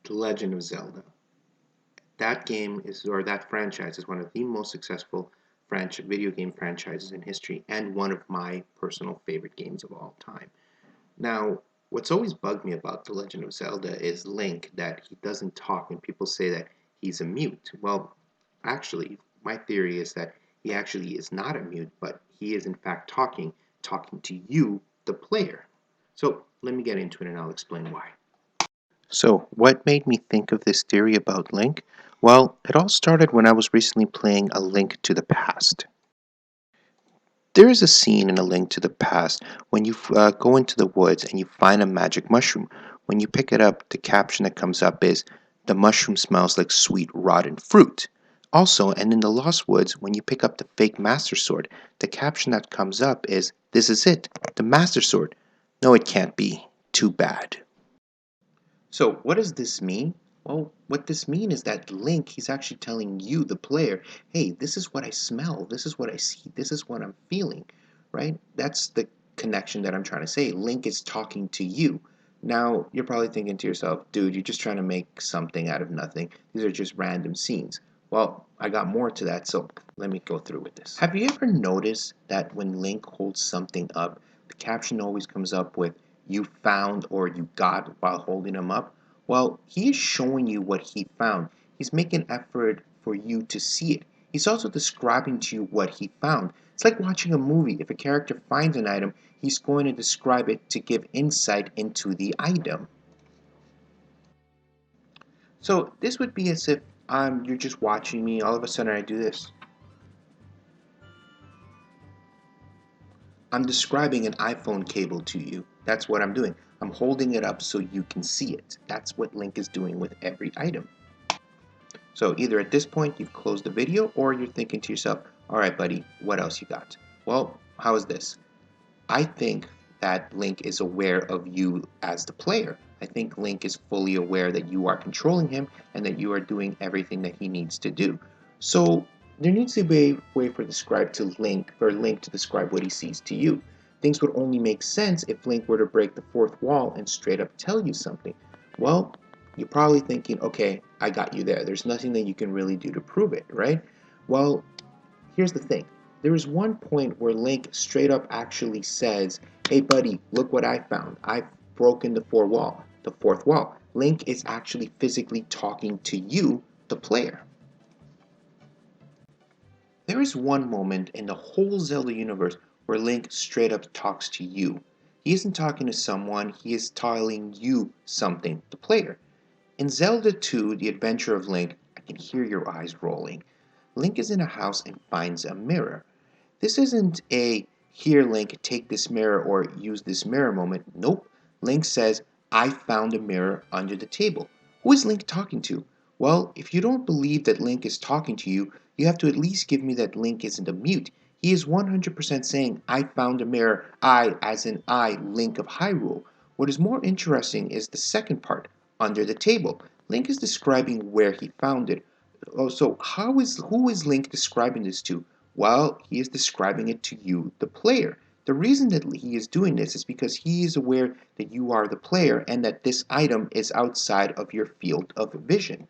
The Legend of Zelda. That game is, or that franchise is one of the most successful video game franchises in history and one of my personal favorite games of all time. Now, what's always bugged me about The Legend of Zelda is Link, that he doesn't talk, and people say that he's a mute. Well, actually, my theory is that he actually is not a mute, but he is in fact talking to you, the player. So let me get into it and I'll explain why. So, what made me think of this theory about Link? Well, it all started when I was recently playing A Link to the Past. There is a scene in A Link to the Past when you go into the woods and you find a magic mushroom. When you pick it up, the caption that comes up is, "The mushroom smells like sweet, rotten fruit." Also, and in the Lost Woods, when you pick up the fake Master Sword, the caption that comes up is, "This is it, the Master Sword." No, it can't be. Too bad. So what does this mean? Well, what this means is that Link, he's actually telling you, the player, hey, this is what I smell, this is what I see, this is what I'm feeling, right? That's the connection that I'm trying to say. Link is talking to you. Now, you're probably thinking to yourself, dude, you're just trying to make something out of nothing. These are just random scenes. Well, I got more to that, so let me go through with this. Have you ever noticed that when Link holds something up, the caption always comes up with, "you found" or "you got" while holding them up? Well, he is showing you what he found. He's making effort for you to see it. He's also describing to you what he found. It's like watching a movie. If a character finds an item, he's going to describe it to give insight into the item. So this would be as if you're just watching me, all of a sudden I do this. I'm describing an iPhone cable to you. That's what I'm doing. I'm holding it up so you can see it. That's what Link is doing with every item. So either at this point you've closed the video or you're thinking to yourself, all right, buddy, what else you got? Well, how is this? I think that Link is aware of you as the player. I think Link is fully aware that you are controlling him and that you are doing everything that he needs to do. So there needs to be a way for Link to describe what he sees to you. Things would only make sense if Link were to break the fourth wall and straight up tell you something. Well, you're probably thinking, okay, I got you there. There's nothing that you can really do to prove it, right? Well, here's the thing. There is one point where Link straight up actually says, "Hey buddy, look what I found. I've broken the fourth wall." Link is actually physically talking to you, the player. There is one moment in the whole Zelda universe where Link straight up talks to you. He isn't talking to someone, he is telling you something, the player. In Zelda 2, The Adventure of Link, I can hear your eyes rolling. Link is in a house and finds a mirror. This isn't a "here Link, take this mirror" or "use this mirror" moment. Nope. Link says, "I found a mirror under the table." Who is Link talking to? Well, if you don't believe that Link is talking to you, you have to at least give me that Link isn't a mute. He is 100% saying, "I found a mirror." I, as in I, Link of Hyrule. What is more interesting is the second part, under the table. Link is describing where he found it. Oh, so who is Link describing this to? Well, he is describing it to you, the player. The reason that he is doing this is because he is aware that you are the player and that this item is outside of your field of vision.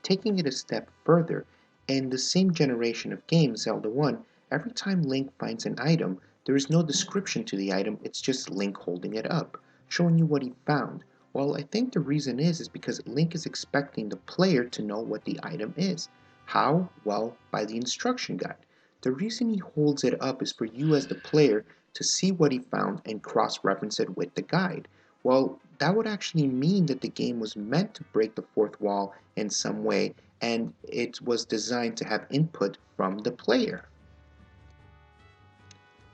Taking it a step further, in the same generation of games, Zelda 1, every time Link finds an item, there is no description to the item, it's just Link holding it up, showing you what he found. Well, I think the reason is because Link is expecting the player to know what the item is. How? Well, by the instruction guide. The reason he holds it up is for you as the player to see what he found and cross-reference it with the guide. Well, that would actually mean that the game was meant to break the fourth wall in some way, and it was designed to have input from the player.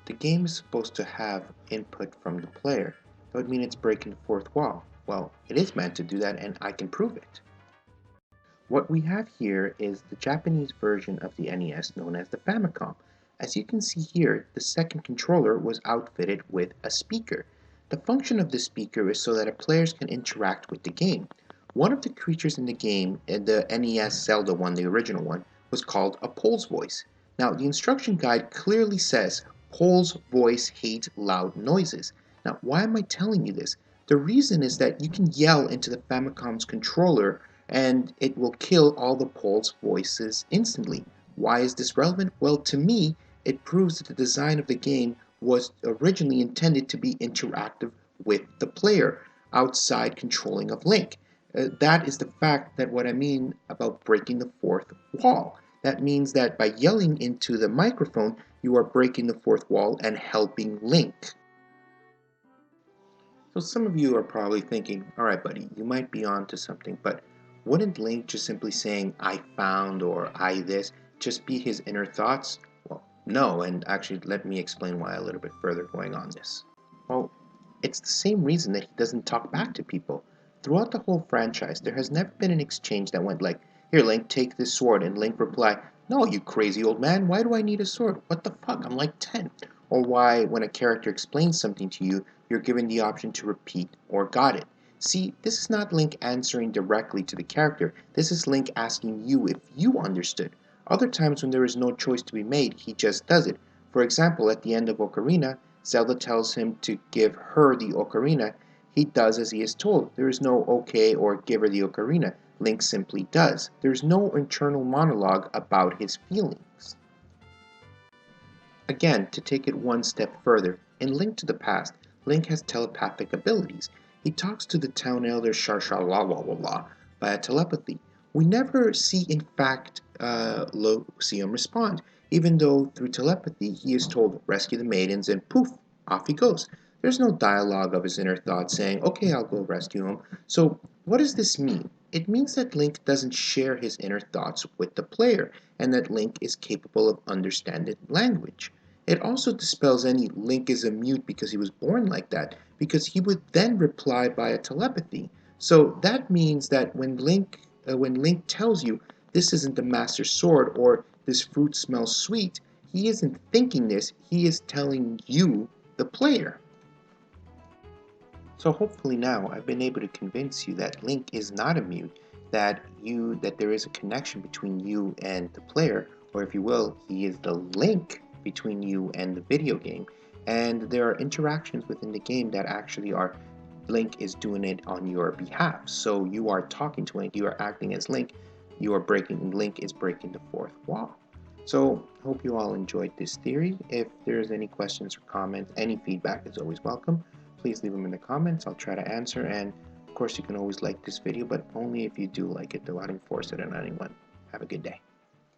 The game is supposed to have input from the player. That would mean it's breaking the fourth wall. Well, it is meant to do that, and I can prove it. What we have here is the Japanese version of the NES known as the Famicom. As you can see here, the second controller was outfitted with a speaker. The function of the speaker is so that players can interact with the game. One of the creatures in the game, in the NES Zelda one, the original one, was called a Pole's voice. Now, the instruction guide clearly says, "Pole's voice hates loud noises." Now, why am I telling you this? The reason is that you can yell into the Famicom's controller and it will kill all the Pole's voices instantly. Why is this relevant? Well, to me, it proves that the design of the game was originally intended to be interactive with the player outside controlling of Link. That is the fact that what I mean about breaking the fourth wall. That means that by yelling into the microphone, you are breaking the fourth wall and helping Link. So some of you are probably thinking, all right, buddy, you might be on to something, but wouldn't Link just simply saying, I found or I this, just be his inner thoughts? Well, no, and actually let me explain why a little bit further going on this. Well, it's the same reason that he doesn't talk back to people. Throughout the whole franchise, there has never been an exchange that went like, here, Link, take this sword, and Link reply, no, you crazy old man, why do I need a sword? What the fuck, I'm like 10. Or why, when a character explains something to you, you're given the option to repeat or got it. See, this is not Link answering directly to the character, this is Link asking you if you understood. Other times when there is no choice to be made, he just does it. For example, at the end of Ocarina, Zelda tells him to give her the ocarina. He does as he is told. There is no okay or give her the ocarina. Link simply does. There is no internal monologue about his feelings. Again, to take it one step further, in Link to the Past, Link has telepathic abilities. He talks to the town elder Shar Shar La La La La via telepathy. We never see, in fact, see him respond, even though through telepathy he is told, rescue the maidens, and poof, off he goes. There's no dialogue of his inner thoughts saying, okay, I'll go rescue him. So, what does this mean? It means that Link doesn't share his inner thoughts with the player, and that Link is capable of understanding language. It also dispels any Link is a mute because he was born like that, because he would then reply via telepathy. So that means that when Link tells you this isn't the Master Sword or this fruit smells sweet, he isn't thinking this, he is telling you, the player. So hopefully now I've been able to convince you that Link is not a mute, that there is a connection between you and the player, or if you will, he is the link between you and the video game. And there are interactions within the game that actually are Link is doing it on your behalf. So you are talking to Link, you are acting as Link, Link is breaking the fourth wall. So hope you all enjoyed this theory. If there's any questions or comments, any feedback is always welcome. Please leave them in the comments. I'll try to answer. And of course, you can always like this video, but only if you do like it, though. I don't force it on anyone. Have a good day.